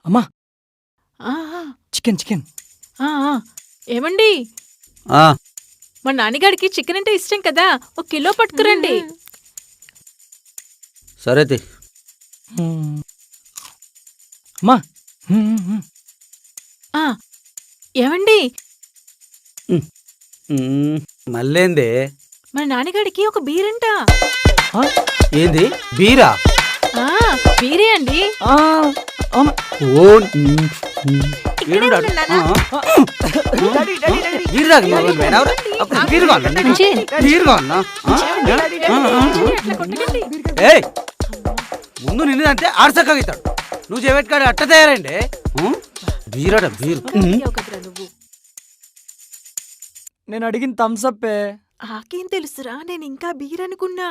అమ్మా ఆ, ఆ, చికెన్ చికెన్. ఆ, ఆ. ఏమండి ఆ, మా నాన్నగారికి చికెన్ అంటే ఇష్టం కదా, 1 కిలో పట్టుకురండి. సరే తి. అమ్మా ఆ, ఏమండి మళ్ళేందే? మా నాన్నగారికి ఒక బీరంట. ఏంది బీరా? ఆ, బీరే అండి. ఓ ఇక్కడే ఉండండి నాన్న. బీరు అట్లా కొట్టకండి. ఏయ్ ముందు నిన్నదంటే ఆడసక్కగా ఇస్తాడు. నువ్వు చెబెట్టుకాడు అట్ట తయారండి. బీరట బీరు. అడిగావు కదరా నువ్వు. నేను అడిగిన థమ్సప్పే. ఆకేం తెలుసురా, నేను ఇంకా బీర్ అనుకున్నా.